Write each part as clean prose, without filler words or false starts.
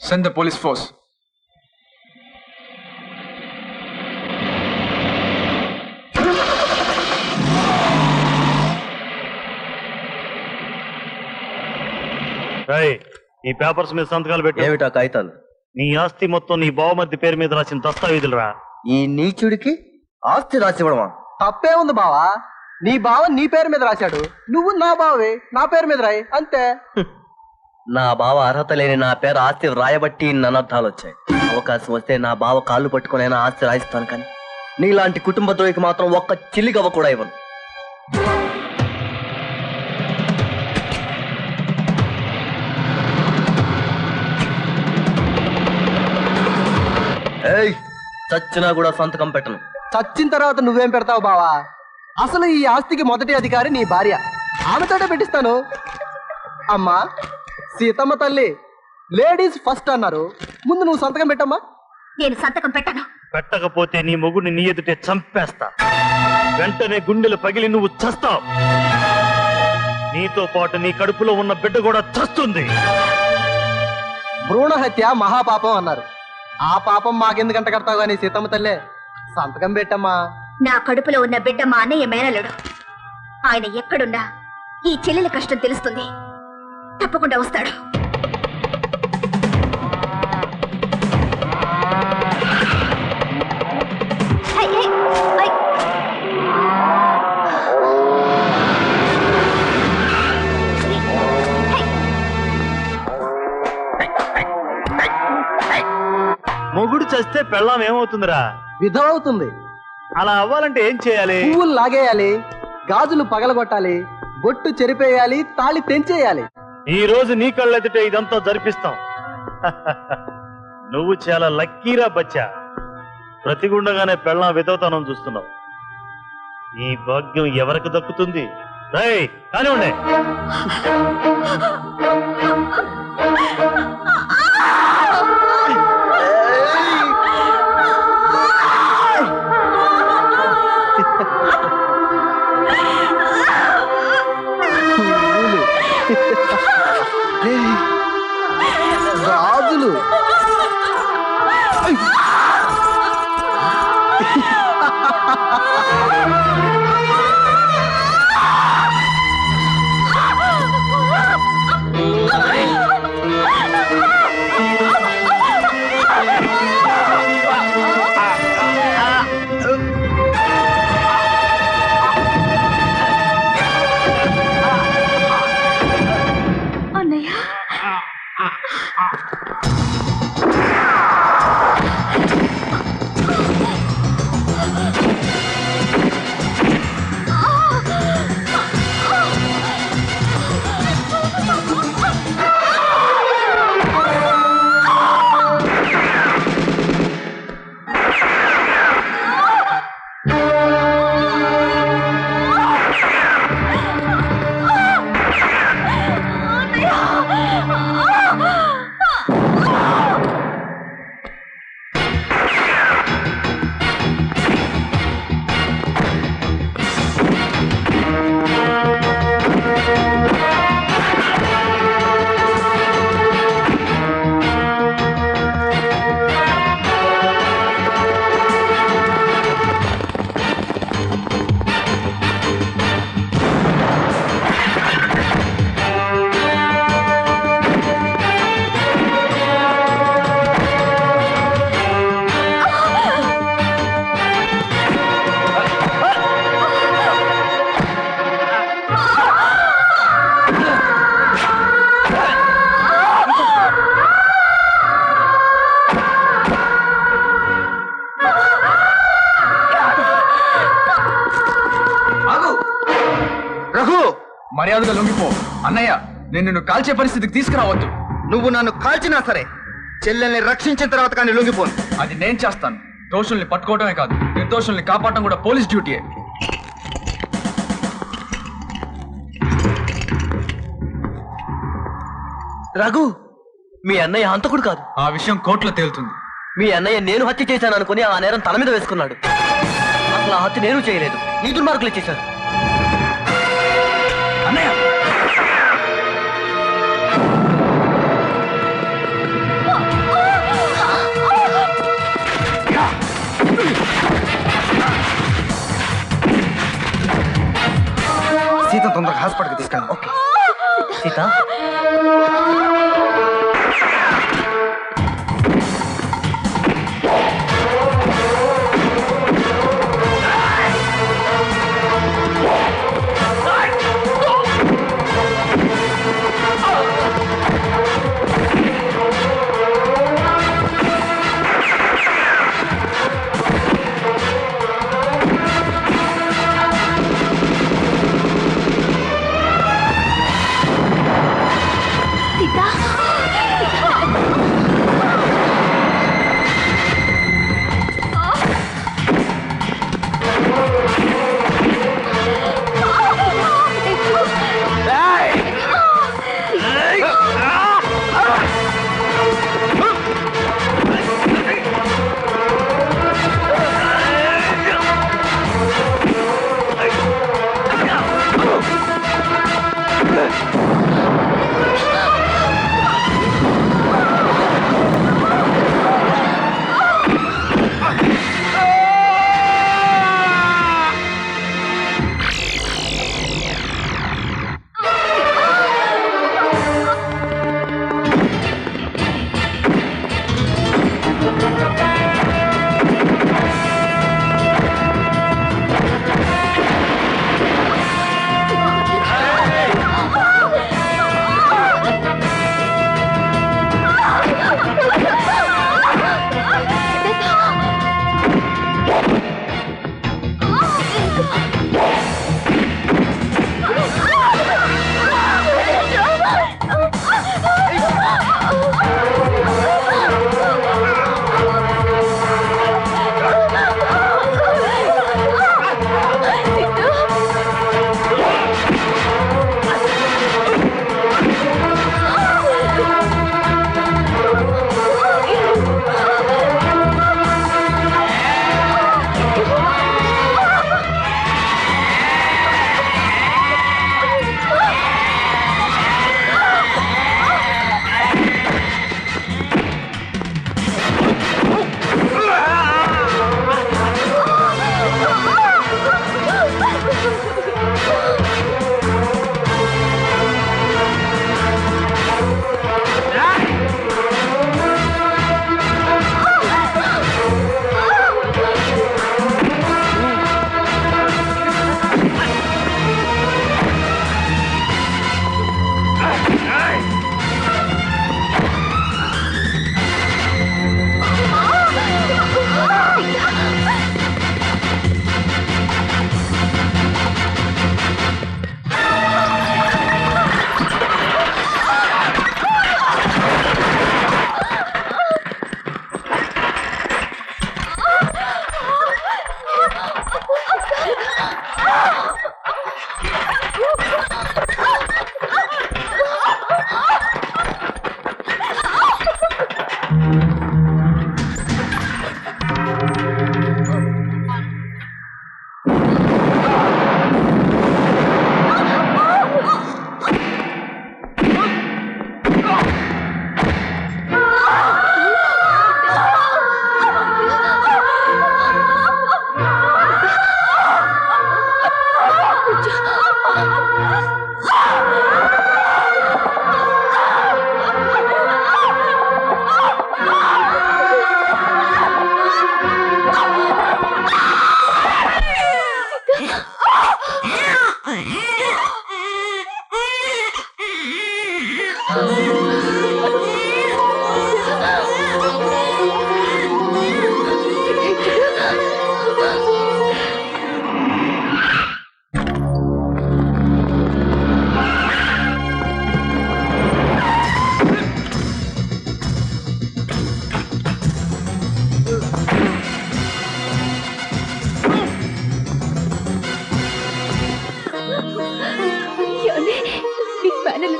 Send the police force. ఈ papers మీద సంతకాలు పెట్టి ఏమిటా కాగితాలు? నీ ఆస్తి మొత్తం నీ బావమర్ది పేరు మీద రాసిన దస్తావేజులురా. ఈ నీచుడికి ఆస్తి రాసివ్వడమా? తప్పే ఉంది బావా. నీ బావ నీ పేరు మీద రాశాడు, నువ్వు నా బావే నా పేరు మీద రాయి అంతే. నా బావ అర్హత లేని నా పేరు ఆస్తి రాయబట్టి అనర్థాలు వచ్చాయి. అవకాశం వస్తే నా బావ కాళ్ళు పట్టుకునైనా ఆస్తి రాయిస్తాను, కానీ నీలాంటి కుటుంబ ద్రోహికి మాత్రం ఒక్క చిల్లిగవ్వ కూడా ఇవ్వను. ఏయ్, చచ్చినా కూడా సంతకం పెట్టను. చచ్చిన తర్వాత నువ్వేం పెడతావు బావా? అసలు ఈ ఆస్తికి మొదటి అధికారి నీ భార్య, ఆమెతోటే పెట్టిస్తాను. అమ్మా సీతమ్మ తల్లి, లేడీస్ ఫస్ట్ అన్నారు, ముందు నువ్వు సంతకం పెట్టమ్మా. నేను సంతకం పెట్టను. పెట్టకపోతే నీ మొగుడిని నీ ఎదుటే చంపేస్తా. వెంటనే గుండెలు పగిలి నువ్వు చస్తావు. నీతో పాటు నీ కడుపులో ఉన్న బిడ్డ కూడా చస్తుంది. భ్రూణ హత్య మహాపాపం అన్నారు, ఆ పాపం మాకెందుకంట కడతావు కానీ సీతమ్మ తల్లే, సంతకం పెట్టమ్మా. నా కడుపులో ఉన్న బిడ్డ మా అన్నయ్య మేనలుడు. ఆయన ఎక్కడున్నా ఈ చెల్లెల కష్టం తెలుస్తుంది, తప్పకుండా వస్తాడు. మొగుడు చస్తే పెళ్ళాం ఏమవుతుందిరా? విధవవుతుంది. అలా అవ్వాలంటే ఏం చేయాలి? పువ్వులు లాగేయాలి, గాజులు పగలగొట్టాలి, బొట్టు చెరిపేయాలి, తాళి తెంచేయాలి. ఈ రోజు నీ కళ్ళెదుటే ఇదంతా జరిపిస్తాం. నువ్వు చాలా లక్కీరా బచ్చా. ప్రతిగుండగానే పెళ్ళాం విధవతనం చూస్తున్నావు. ఈ భాగ్యం ఎవరికి దక్కుతుంది? రేయ్ కానివ్వండి. గాజులు అన్నయ్య, మర్యాదగా లొంగిపో. అన్నయ్య, నేను నిన్ను కాల్చే పరిస్థితికి తీసుకురావద్దు. నువ్వు నన్ను కాల్చినా సరే చెల్లెల్ని రక్షించిన తర్వాత కానీ లొంగిపోను. అది నేను చేస్తాను. దోషుల్ని పట్టుకోవడమే కాదు, నిర్దోషుల్ని కాపాడటం కూడా పోలీస్ డ్యూటీయే. రఘు, మీ అన్నయ్య హంతకుడు కాదు. ఆ విషయం కోర్టులో తేలుతుంది. మీ అన్నయ్య నేను హత్య చేశాను అనుకుని ఆ నేరం తల మీద వేసుకున్నాడు. అసలు ఆ హత్య నేను చేయలేదు, ఈ దుర్మార్గులు చేశారు. అన్నయ్య తొందరగా హాస్పిటల్కి తీసుకెళ్ళాను. ఓకే సీత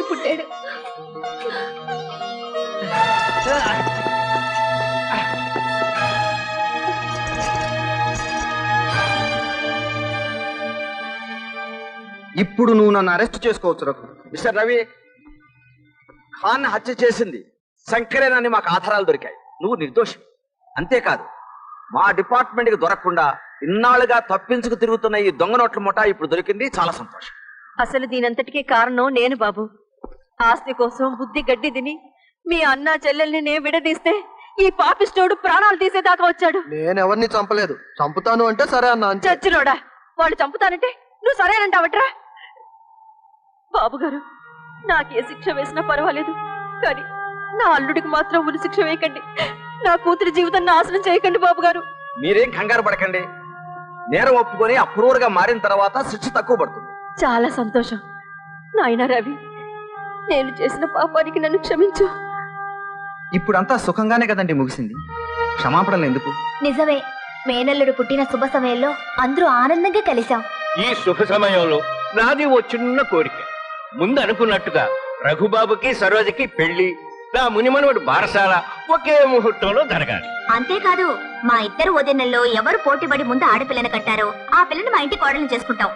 పుట్టాడు. ఇప్పుడు నువ్వు నన్ను అరెస్ట్ చేసుకోవచ్చు రఘు. మిస్టర్ రవి, ఖాన్ హత్య చేసింది శంకరేనని మాకు ఆధారాలు దొరికాయి. నువ్వు నిర్దోషి. అంతేకాదు, మా డిపార్ట్మెంట్కి దొరకకుండా ఇన్నాళ్ళుగా తప్పించుకు తిరుగుతున్న ఈ దొంగ నోట్ల ముఠా ఇప్పుడు దొరికింది. చాలా సంతోషం. అసలు దీనంతటికీ కారణం నేను బాబు. ఆస్తి కోసం బుద్ధి గడ్డి తిని మీ అన్న చెల్లెల్ని నేను విడదీస్తే ఈ పాపిస్టోడు ప్రాణాలు తీసేదాకా వచ్చాడు. నేనెవరిని చంపలేదు. చంపుతాను అంటే సరే అన్నా అంతే. చచ్చినోడా, వాళ్ళు చంపుతానంటే నువ్వు సరేనంటావట్రా? బాబు గారు, నాకే శిక్ష వేసినా పర్వాలేదు, కానీ నా అల్లుడికి మాత్రం ఉరి శిక్ష వేయకండి. నా కూతురి జీవితం నాశనం చేయకండి బాబు గారు. మీరేం కంగారు పడకండి. నేరం ఒప్పుకొని అప్రూవర్గా మారిన తర్వాత శిక్ష తక్కువ పడుతుంది. చాలా సంతోషం నాయనా రవి, నేను చేసిన పాపానికి నన్ను క్షమించు. ఇప్పుడంతా సుఖంగానే కదండి ముగిసింది, క్షమాపణలు ఎందుకు? నిజమే, మేనల్లుడు పుట్టిన శుభ సమయంలో అందరూ ఆనందంగా కలిశాం. ఈ శుభ సమయంలో నాది ఓ చిన్న కోరిక. ముందు అనుకున్నట్టుగా రఘుబాబుకి సరోజకి పెళ్లి, నా మునిమనుడు బారసాల ఒకే ముహూర్తంలో జరగాలి. అంతేకాదు, మా ఇద్దరు వదినల్లో ఎవరు పోటీపడి ముందు ఆడపిల్లని కట్టారో ఆ పిల్లని మా ఇంటి కోడలు చేసుకుంటాం.